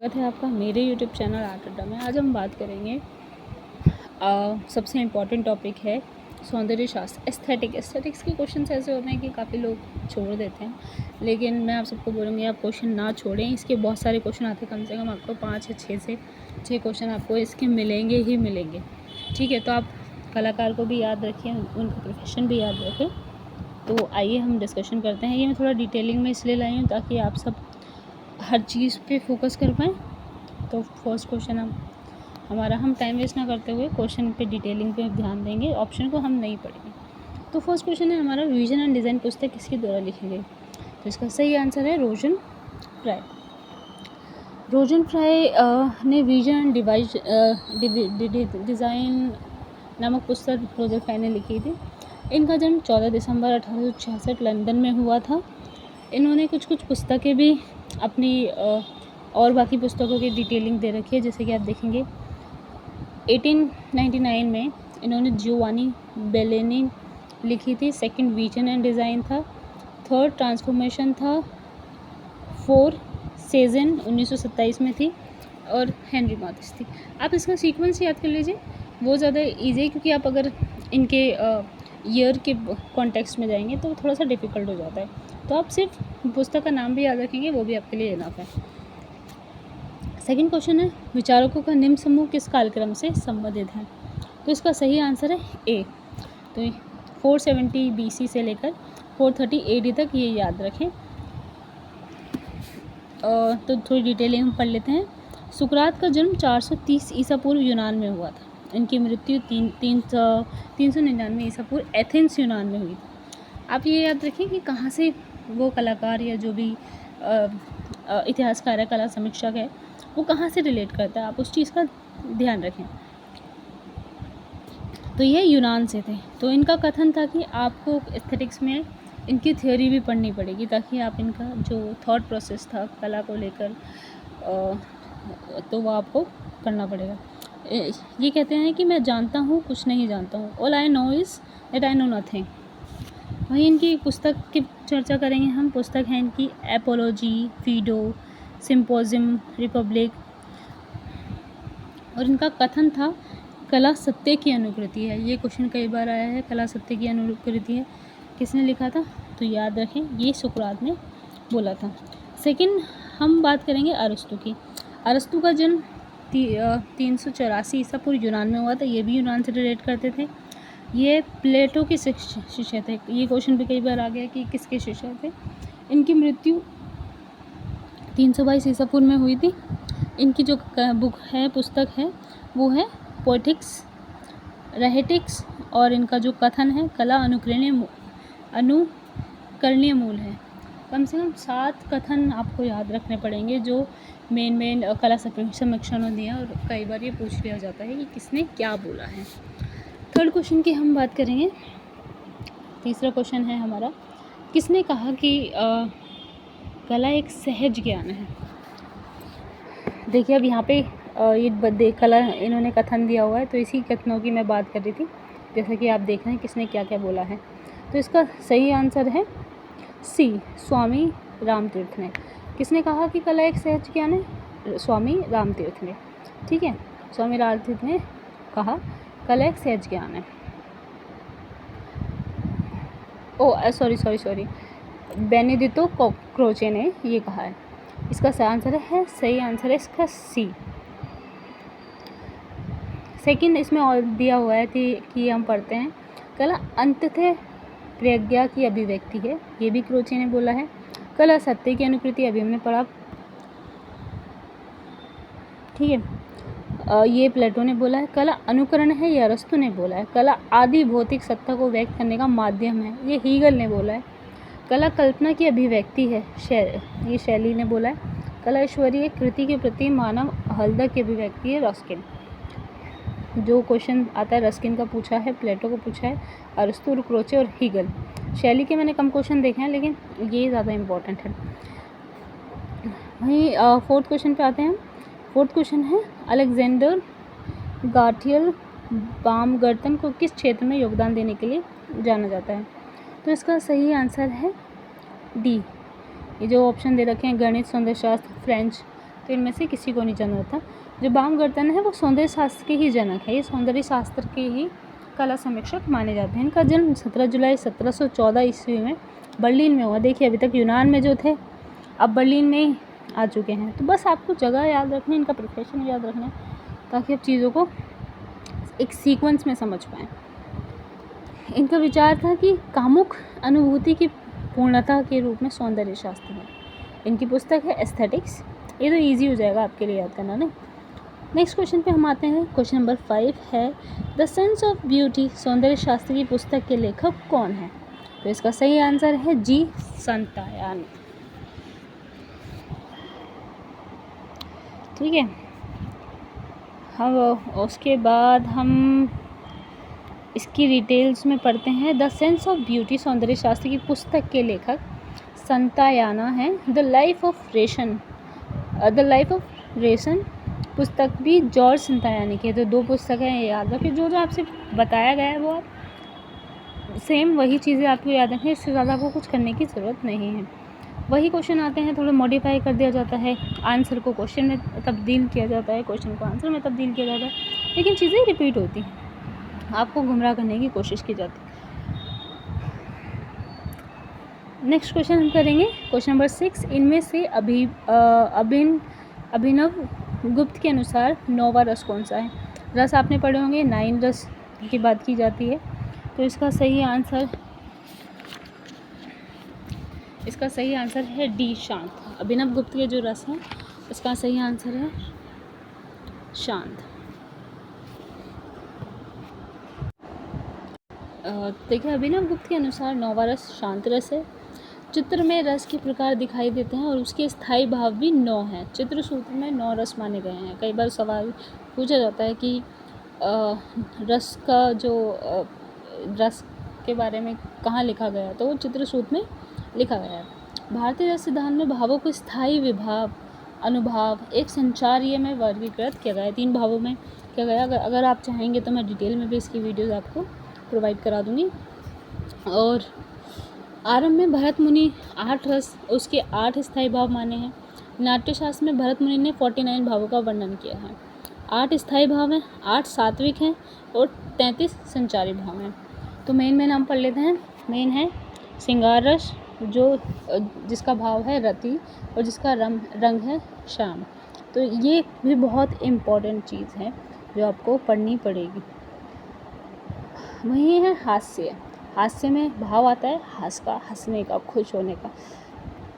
स्वागत है आपका मेरे यूट्यूब चैनल आर्ट अड्डा में। आज हम बात करेंगे सबसे इम्पॉर्टेंट टॉपिक है सौंदर्य शास्त्र, एस्थेटिक्स के क्वेश्चन ऐसे होते हैं कि काफ़ी लोग छोड़ देते हैं, लेकिन मैं आप सबको बोलूँगी आप क्वेश्चन ना छोड़ें। इसके बहुत सारे क्वेश्चन आते हैं, कम से कम आपको 5 या 6 से 6 क्वेश्चन आपको इसके मिलेंगे ही मिलेंगे। ठीक है, तो आप कलाकार को भी याद रखें, उनका प्रोफेशन भी याद रखें। तो आइए हम डिस्कशन करते हैं। ये मैं थोड़ा डिटेलिंग में इसलिए लाई हूँ ताकि आप सब हर चीज़ पे फोकस कर पाएँ। तो फर्स्ट क्वेश्चन हम टाइम वेस्ट ना करते हुए क्वेश्चन पे डिटेलिंग पे ध्यान देंगे, ऑप्शन को हम नहीं पढ़ेंगे। तो फर्स्ट क्वेश्चन है हमारा, विजन एंड डिज़ाइन पुस्तक किसके द्वारा लिखी गई? तो इसका सही आंसर है रोजन फ्राई। रोजन फ्राई ने विजन एंड डिज़ाइन नामक पुस्तक रोजर फ्राई ने लिखी थी। इनका जन्म 14 दिसंबर 1866 लंदन में हुआ था। इन्होंने कुछ पुस्तकें भी अपनी और बाकी पुस्तकों की डिटेलिंग दे रखी है, जैसे कि आप देखेंगे 1899 में इन्होंने जियोवानी बेलेनी लिखी थी। सेकंड विजन एंड डिज़ाइन था। थर्ड ट्रांसफॉर्मेशन था। 4 सेजन 1927 में थी और हेनरी मॉरिस थी। आप इसका सीक्वेंस याद कर लीजिए, वो ज़्यादा ईजी है, क्योंकि आप अगर इनके ईयर के कॉन्टेक्स्ट में जाएंगे तो थोड़ा सा डिफ़िकल्ट हो जाता है। तो आप सिर्फ पुस्तक का नाम भी याद रखेंगे, वो भी आपके लिए इनफ है। सेकंड क्वेश्चन है, विचारकों का निम्न समूह किस कालक्रम से संबंधित है? तो इसका सही आंसर है ए। तो 470 BC से लेकर 430 AD तक ये याद रखें। तो थोड़ी डिटेलिंग हम पढ़ लेते हैं। सुकरात का जन्म 430 ईसा पूर्व यूनान में हुआ था। इनकी मृत्यु 399 ईसा पूर्व एथेंस यूनान में हुई थी। आप ये याद रखें कि कहाँ से वो कलाकार या जो भी इतिहासकार है, कला समीक्षक है, वो कहाँ से रिलेट करता है, आप उस चीज़ का ध्यान रखें। तो ये यूनान से थे। तो इनका कथन था कि आपको एस्थेटिक्स में इनकी थ्योरी भी पढ़नी पड़ेगी, ताकि आप इनका जो थॉट प्रोसेस था कला को लेकर तो वो आपको करना पड़ेगा। ये कहते हैं कि मैं जानता हूँ कुछ नहीं जानता हूँ, all I know is that I know nothing. वहीं इनकी पुस्तक की चर्चा करेंगे हम। पुस्तक है इनकी एपोलॉजी, फीडो, सिम्पोजियम, रिपब्लिक। और इनका कथन था कला सत्य की अनुकृति है। ये क्वेश्चन कई बार आया है, कला सत्य की अनुकृति है, किसने लिखा था? तो याद रखें ये सुकरात ने बोला था। सेकंड हम बात करेंगे अरस्तु की। अरस्तु का जन्म 384 ईसा पूर्व यूनान में हुआ था। ये भी यूनान से रिलेट करते थे। ये प्लेटो के शिष्य थे। ये क्वेश्चन भी कई बार आ गया कि किसके शिष्य थे। इनकी मृत्यु 322 ईसा पूर्व में हुई थी। इनकी जो बुक है, पुस्तक है, वो है पोएटिक्स रेहेटिक्स। और इनका जो कथन है कला अनुकरणीय मूल है। कम से कम 7 कथन आपको याद रखने पड़ेंगे जो मेन कला समीक्षकों ने दिया, और कई बार ये पूछ लिया जाता है कि किसने क्या बोला है। थर्ड क्वेश्चन की हम बात करेंगे। तीसरा क्वेश्चन है हमारा, किसने कहा कि कला एक सहज ज्ञान है? देखिए अब यहाँ पे ये कला इन्होंने कथन दिया हुआ है, तो इसी कथनों की मैं बात कर रही थी, जैसे कि आप देख रहे हैं किसने क्या क्या बोला है। तो इसका सही आंसर है सी, स्वामी रामतीर्थ ने। किसने कहा कि कला एक सहज ज्ञान है? स्वामी रामतीर्थ ने। ठीक है, स्वामी रामतीर्थ ने कहा कला एक सहज ज्ञान है। सॉरी बेनेडिक्टो क्रोचे ने ये कहा है। इसका सही आंसर है इसका सी। सेकंड इसमें और दिया हुआ है कि हम पढ़ते हैं कला अंततः प्रज्ञा की अभिव्यक्ति है। ये भी क्रोचे ने बोला है। कला सत्य की अनुकृति, अभी हमने पढ़ा। ठीक है, ये प्लेटो ने बोला है। कला अनुकरण है, ये अरस्तु ने बोला है। कला आदि भौतिक सत्ता को व्यक्त करने का माध्यम है, ये हीगल ने बोला है। कला कल्पना की अभिव्यक्ति है, ये शैली ने बोला है। कला ईश्वरीय कृति के प्रति मानव हल्दर की अभिव्यक्ति है, रस्किन। जो क्वेश्चन आता है रस्किन का पूछा है, प्लेटो को पूछा है, अरस्तु, क्रोचे और हीगल। शैली के मैंने कम क्वेश्चन देखे हैं, लेकिन ये ज़्यादा इम्पोर्टेंट है। वहीं फोर्थ क्वेश्चन पे आते हैं। फोर्थ क्वेश्चन है, अलेक्जेंडर गार्थियल बामगर्टन को किस क्षेत्र में योगदान देने के लिए जाना जाता है? तो इसका सही आंसर है डी। ये जो ऑप्शन दे रखे हैं, गणित, सौंदर्य शास्त्र, फ्रेंच, तो इनमें से किसी को नहीं जाना होता। जो बामगर्तन है वो सौंदर्य शास्त्र के ही जनक है, ये सौंदर्य शास्त्र के ही कला समीक्षक माने जाते हैं। इनका जन्म 17 जुलाई 1714 ईस्वी में बर्लिन में हुआ। देखिए अभी तक यूनान में जो थे अब बर्लिन में ही आ चुके हैं। तो बस आपको जगह याद रखनी, इनका प्रोफेशन याद रखना, ताकि आप चीज़ों को एक सीक्वेंस में समझ पाएँ। इनका विचार था कि कामुक अनुभूति की पूर्णता के रूप में सौंदर्य शास्त्र है। इनकी पुस्तक है एस्थेटिक्स। ये तो इजी हो जाएगा आपके लिए याद करना नहीं। नेक्स्ट क्वेश्चन पे हम आते हैं। क्वेश्चन नंबर 5 है द सेंस ऑफ ब्यूटी सौंदर्य शास्त्र की पुस्तक के लेखक कौन है? तो इसका सही आंसर है जी संतायान। ठीक है, हम उसके बाद हम इसकी डिटेल्स में पढ़ते हैं। द सेंस ऑफ ब्यूटी सौंदर्य शास्त्र की पुस्तक के लेखक संतायाना हैं। द लाइफ ऑफ रेशन पुस्तक भी जॉर्ज संतायानी की है। तो 2 पुस्तकें हैं, याद रखिए। जो आपसे बताया गया है वो आप सेम वही चीज़ें आपको याद रखें, इससे ज़्यादा आपको कुछ करने की ज़रूरत नहीं है। वही क्वेश्चन आते हैं, थोड़ा मॉडिफाई कर दिया जाता है, आंसर को क्वेश्चन में तब्दील किया जाता है, क्वेश्चन को आंसर में तब्दील किया जाता है, लेकिन चीज़ें रिपीट होती हैं, आपको गुमराह करने की कोशिश की जाती है। नेक्स्ट क्वेश्चन हम करेंगे क्वेश्चन नंबर 6। इनमें से अभिनव गुप्त के अनुसार 9वां रस कौन सा है? रस आपने पढ़े होंगे, 9 रस की बात की जाती है। तो इसका सही आंसर है डी शांत। अभिनव गुप्त के जो रस हैं इसका सही आंसर है शांत। देखिए अभिनव गुप्त के अनुसार 9वां रस शांत रस है। चित्र में रस के प्रकार दिखाई देते हैं और उसके स्थायी भाव भी 9 हैं। चित्र सूत्र में 9 रस माने गए हैं। कई बार सवाल पूछा जाता है कि रस का जो रस के बारे में कहाँ लिखा गया, तो वो चित्र सूत्र में लिखा गया है। भारतीय रस सिद्धांत में भावों को स्थायी, विभाव, अनुभाव, एक संचारीय में वर्गीकृत किया गया है। 3 भावों में किया गया। अगर आप चाहेंगे तो मैं डिटेल में भी इसकी वीडियोज़ आपको प्रोवाइड करा दूँगी। और आरंभ में भरत मुनि 8 रस, उसके 8 स्थायी भाव माने हैं। नाट्यशास्त्र में भरत मुनि ने 49 भावों का वर्णन किया है। 8 स्थायी भाव हैं, 8 सात्विक हैं और 33 संचारी भाव हैं। तो मेन हम पढ़ लेते हैं। मेन है श्रृंगार रस, जिसका भाव है रति और जिसका रंग है श्याम। तो ये भी बहुत इम्पॉर्टेंट चीज़ है जो आपको पढ़नी पड़ेगी। वही है हास्य। हास्य में भाव आता है हास का, हंसने का, खुश होने का।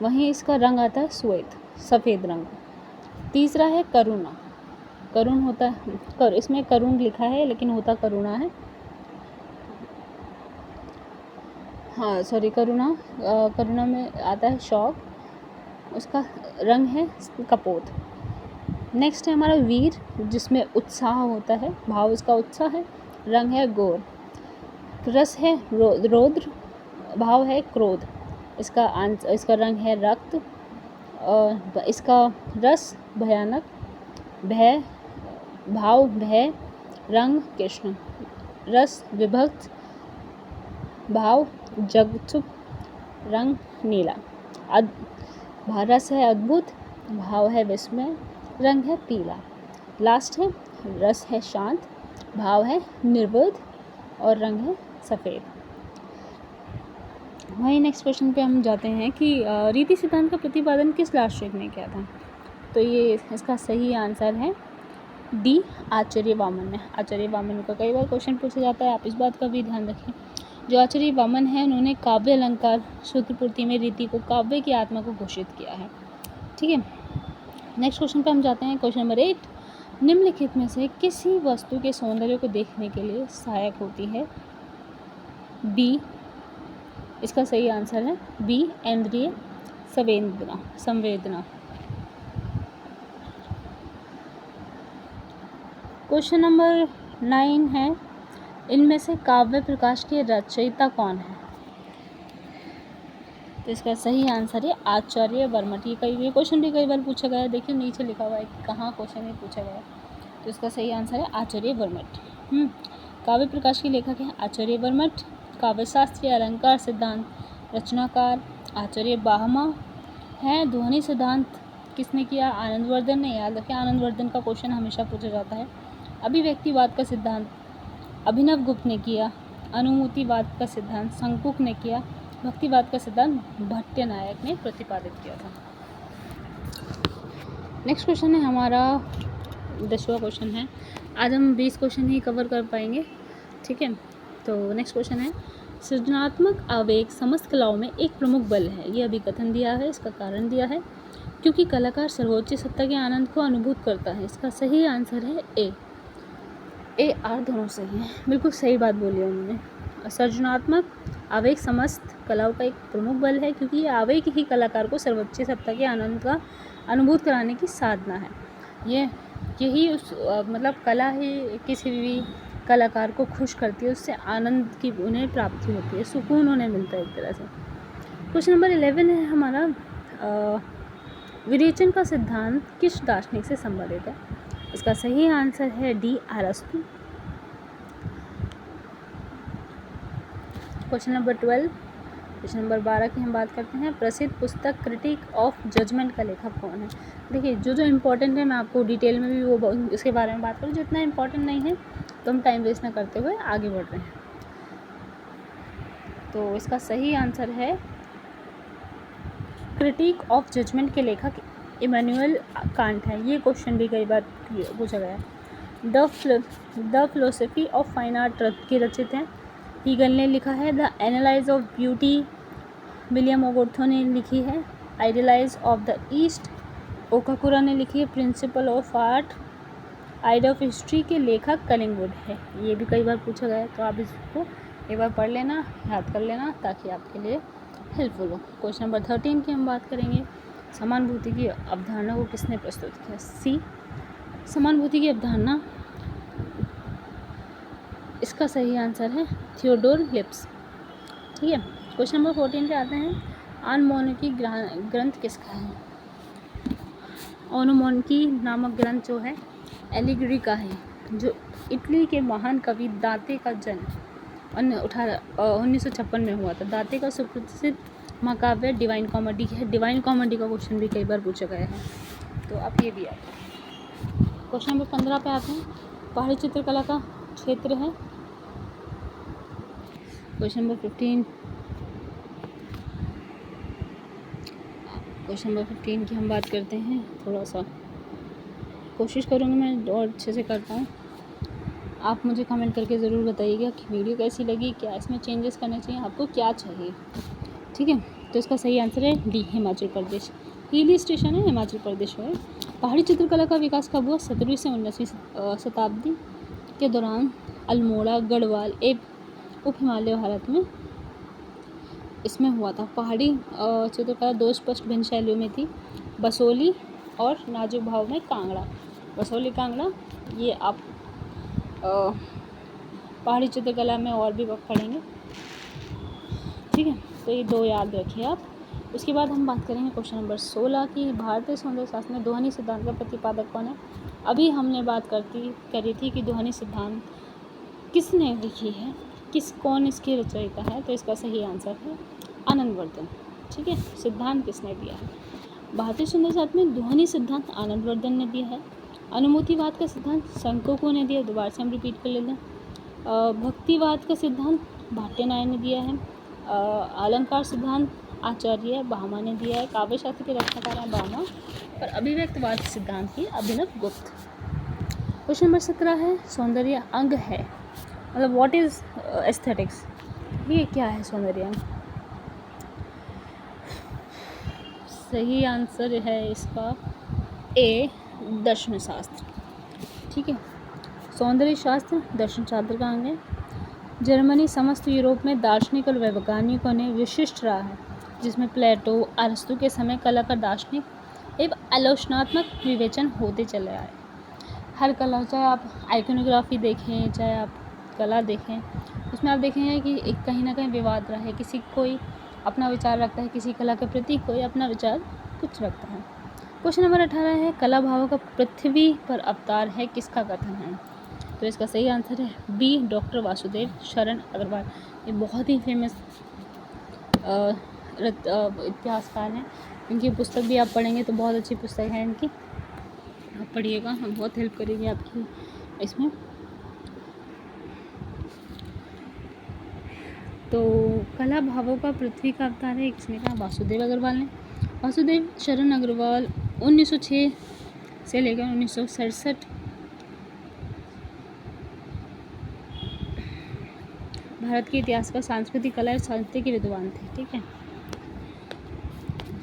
वहीं इसका रंग आता है श्वेत, सफ़ेद रंग। तीसरा है करुणा। करुण होता है, इसमें करुण लिखा है लेकिन होता करुणा है। हाँ सॉरी, करुणा में आता है शौक, उसका रंग है कपोत। नेक्स्ट है हमारा वीर, जिसमें उत्साह होता है, भाव इसका उत्साह है, रंग है गोर। रस है रौद्र, भाव है क्रोध, इसका रंग है रक्त और इसका रस भयानक, भय, भाव भय, रंग कृष्ण। रस विभक्त, भाव जगचुप, रंग नीला। रस है अद्भुत, भाव है विस्मय, रंग है पीला। लास्ट है रस है शांत, भाव है निर्बोध और रंग है सफ़ेद। वही नेक्स्ट क्वेश्चन पे हम जाते हैं कि रीति सिद्धांत का प्रतिपादन किस दार्शनिक ने किया था? तो ये इसका सही आंसर है डी आचार्य वामन ने। आचार्य वामन का कई बार क्वेश्चन पूछा जाता है, आप इस बात का भी ध्यान रखें। जो आचार्य वामन है उन्होंने काव्य अलंकार सूत्रपूर्ति में रीति को काव्य की आत्मा को घोषित किया है। ठीक है, नेक्स्ट क्वेश्चन पे हम जाते हैं। क्वेश्चन नंबर 8, निम्नलिखित में से किसी वस्तु के सौंदर्य को देखने के लिए सहायक होती है? बी, इसका सही आंसर है बी इंद्रिय संवेदना। क्वेश्चन नंबर 9 है, इनमें से काव्य प्रकाश के रचयिता कौन है? तो इसका सही आंसर है आचार्य वर्मट। ये क्वेश्चन भी कई बार पूछा गया है। देखिए नीचे लिखा हुआ है कि कहाँ क्वेश्चन में पूछा गया है। तो इसका सही आंसर है आचार्य वर्मट। काव्य प्रकाश के लेखक हैं आचार्य वर्मट। काव्य शास्त्रीय अलंकार सिद्धांत रचनाकार आचार्य बाहमा हैं। ध्वनि सिद्धांत किसने किया? आनंदवर्धन ने। याद रखें, आनंदवर्धन का क्वेश्चन हमेशा पूछा जाता है। अभिव्यक्तिवाद का सिद्धांत अभिनव गुप्त ने किया। अनुभूतिवाद का सिद्धांत शंकुक ने किया। भक्तिवाद का सिद्धांत भट्टनायक ने प्रतिपादित किया था। नेक्स्ट क्वेश्चन है हमारा 10वां क्वेश्चन है। आज हम 20 क्वेश्चन ही कवर कर पाएंगे, ठीक है। तो नेक्स्ट क्वेश्चन है, सृजनात्मक आवेग समस्त कलाओं में एक प्रमुख बल है। ये अभी कथन दिया है, इसका कारण दिया है, क्योंकि कलाकार सर्वोच्च सत्ता के आनंद को अनुभूत करता है। इसका सही आंसर है ए आर दोनों सही है, बिल्कुल सही बात बोली है उन्होंने। सृजनात्मक आवेग समस्त कलाओं का एक प्रमुख बल है, क्योंकि ये आवेग ही कलाकार को सर्वोच्च सत्ता के आनंद का अनुभूत कराने की साधना है। यही उस मतलब कला ही किसी भी कलाकार को खुश करती है, उससे आनंद की उन्हें प्राप्ति होती है, सुकून उन्हें मिलता है एक तरह से। क्वेश्चन नंबर 11 है हमारा, विरेचन का सिद्धांत किस दार्शनिक से संबंधित है? इसका सही आंसर है डी अरस्तु। क्वेश्चन नंबर 12, क्वेश्चन नंबर 12 की हम बात करते हैं। प्रसिद्ध पुस्तक क्रिटिक ऑफ जजमेंट का लेखक कौन है? देखिए, जो इम्पोर्टेंट है मैं आपको डिटेल में भी वो उसके बारे में बात करूँ, जो इतना इम्पोर्टेंट नहीं है तो हम टाइम वेस्ट ना करते हुए आगे बढ़ रहे हैं। तो इसका सही आंसर है क्रिटिक ऑफ जजमेंट के लेखक इमैनुअल कांट है। ये क्वेश्चन भी कई बार पूछा गया है। The philosophy of fine art के रचित हैं। हीगल ने लिखा है। The analyse of beauty William Hogarth ने लिखी है। Idealise of the East Okakura ने लिखी है। Principle of art idea of history के लेखक कलिंगवुड है। ये भी कई बार पूछा गया है, तो आप इसको एक बार पढ़ लेना, याद कर लेना, ताकि आपके लिए हेल्पफुल हो। क्वेश्चन नंबर 13 की हम बात करेंगे। समानुभूति की अवधारणा को किसने प्रस्तुत किया? सी, समानुभूति की अवधारणा, इसका सही आंसर है थियोडोर लिप्स, ठीक है। क्वेश्चन नंबर 14 पे आते हैं। आनमोनिकी ग्रंथ किसका है? ओनोमोनिकी नामक ग्रंथ जो है एलिगरी का है, जो इटली के महान कवि दांते का जन्म 1956 में हुआ था। दांते का सुप्रसिद्ध महाकाव्य डिवाइन कॉमेडी है। डिवाइन कॉमेडी का क्वेश्चन भी कई बार पूछा गया है, तो आप ये भी याद करें। क्वेश्चन नंबर 15 पे आते हैं। पहाड़ी चित्रकला का क्षेत्र है। क्वेश्चन नंबर 15 की हम बात करते हैं। थोड़ा सा कोशिश करूँगी मैं और अच्छे से कर पाऊँ। आप मुझे कमेंट करके ज़रूर बताइएगा कि वीडियो कैसी लगी, क्या इसमें चेंजेस करने चाहिए, आपको क्या चाहिए, ठीक है। तो इसका सही आंसर है D, Himachal Pradesh. Hill station है, हिमाचल प्रदेश है। पहाड़ी चित्रकला का विकास कब हुआ? 17वीं से 19वीं शताब्दी के दौरान अल्मोड़ा, गढ़वाल एवं उप हिमालय भारत में इसमें हुआ था। पहाड़ी चित्रकला दो स्पष्ट भिन्न शैलियों में थी, बसोली और नाजुक भाव में कांगड़ा। बसोली कांगड़ा ये आप पहाड़ी चित्रकला में और भी वक्त पढ़ेंगे, ठीक है। तो ये दो याद रखिए आप। उसके बाद हम बात करेंगे क्वेश्चन नंबर 16 की। भारतीय सौंदर्य शास्त्र में ध्वनि सिद्धांत का प्रतिपादक कौन है? अभी हमने बात करी थी कि ध्वनि सिद्धांत किसने लिखी है, कौन इसकी रचयिता है? तो इसका सही आंसर है आनंदवर्धन, ठीक है। सिद्धांत किसने दिया है? भारतीय सौंदर्य शास्त्र में ध्वनि सिद्धांत आनंदवर्धन ने दिया है। अनुभूतिवाद का सिद्धांत शंकुको ने दिया, दोबारा से हम रिपीट कर लेते हैं। भक्तिवाद का सिद्धांत भट्टनायक ने दिया है। अलंकार सिद्धांत आचार्य भामा ने दिया है। काव्य शास्त्र के रचनाकार हैं भामा। और अभिव्यक्तिवाद सिद्धांत की अभिनव गुप्त। क्वेश्चन नंबर 17 है, सौंदर्य अंग है, मतलब व्हाट इज एस्थेटिक्स, ये क्या है सौंदर्य अंग? सही आंसर है इसका ए, दर्शन शास्त्र, ठीक है। सौंदर्य शास्त्र दर्शन शास्त्र का अंग है। जर्मनी समस्त यूरोप में दार्शनिक और वैज्ञानिकों ने विशिष्ट रहा है, जिसमें प्लेटो, अरस्तु के समय कला का दार्शनिक एवं आलोचनात्मक विवेचन होते चले आए। हर कला, चाहे आप आइकोनोग्राफी देखें, चाहे आप कला देखें, उसमें आप देखेंगे कि एक कहीं ना कहीं विवाद रहा है। कोई अपना विचार रखता है किसी कला के प्रति, कोई अपना विचार कुछ रखता है। क्वेश्चन नंबर 18 है, कला भाव का पृथ्वी पर अवतार है, किसका कथन है? तो इसका सही आंसर है बी, डॉक्टर वासुदेव शरण अग्रवाल। ये बहुत ही फेमस इतिहासकार हैं। इनकी पुस्तक भी आप पढ़ेंगे तो बहुत अच्छी पुस्तक है इनकी, आप पढ़िएगा, बहुत हेल्प करेगी आपकी इसमें। तो कला भावों का पृथ्वी का अवतार है, किसने कहा? वासुदेव अग्रवाल ने। वासुदेव शरण अग्रवाल 1906 से लेकर 1967 भारत के इतिहास का सांस्कृतिक कला और साहित्य के विद्वान थे। ठीक है,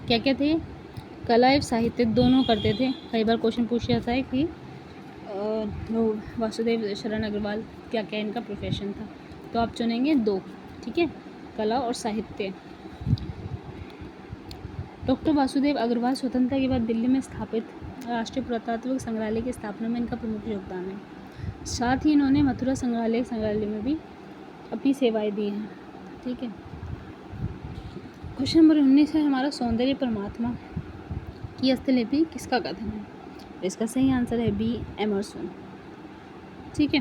क्या क्या थे? कला एवं साहित्य दोनों करते थे। कई बार क्वेश्चन पूछ जाता है कि वासुदेव शरण अग्रवाल क्या क्या इनका प्रोफेशन था, तो आप चुनेंगे 2। ठीक है, कला और साहित्य। डॉक्टर वासुदेव अग्रवाल स्वतंत्रता के बाद दिल्ली में स्थापित राष्ट्रीय पुरातत्व संग्रहालय की स्थापना में इनका प्रमुख योगदान है। साथ ही इन्होंने मथुरा संग्रहालय में भी अपनी सेवाएं दी हैं। ठीक है, क्वेश्चन नंबर 19 है हमारा, सौंदर्य परमात्मा की हस्तलिपि किसका कथन है? इसका सही आंसर है बी, एमर्सन। ठीक है,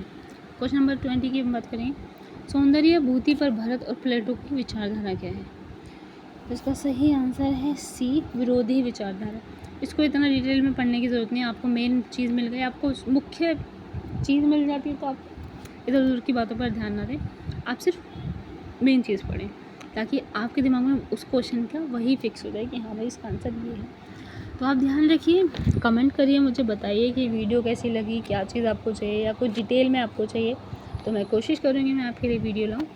क्वेश्चन नंबर 20 की बात करें, सौंदर्य भूति पर भरत और प्लेटो की विचारधारा क्या है? इसका सही आंसर है सी, विरोधी विचारधारा। इसको इतना डिटेल में पढ़ने की ज़रूरत नहीं है, आपको मेन चीज़ मिल गई, आपको मुख्य चीज़ मिल जाती है तो आप इधर उधर की बातों पर ध्यान ना दें, आप सिर्फ मेन चीज़ पढ़ें ताकि आपके दिमाग में उस क्वेश्चन का वही फिक्स हो जाए कि हाँ भाई इसका आंसर ये है। तो आप ध्यान रखिए, कमेंट करिए, मुझे बताइए कि वीडियो कैसी लगी, क्या चीज़ आपको चाहिए या कोई डिटेल में आपको चाहिए, तो मैं कोशिश करूँगी मैं आपके लिए वीडियो लाऊँ।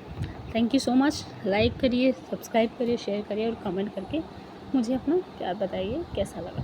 Thank you so much. Like करिए, सब्सक्राइब करिए, शेयर करिए और कमेंट करके मुझे अपना प्यार बताइए कैसा लगा।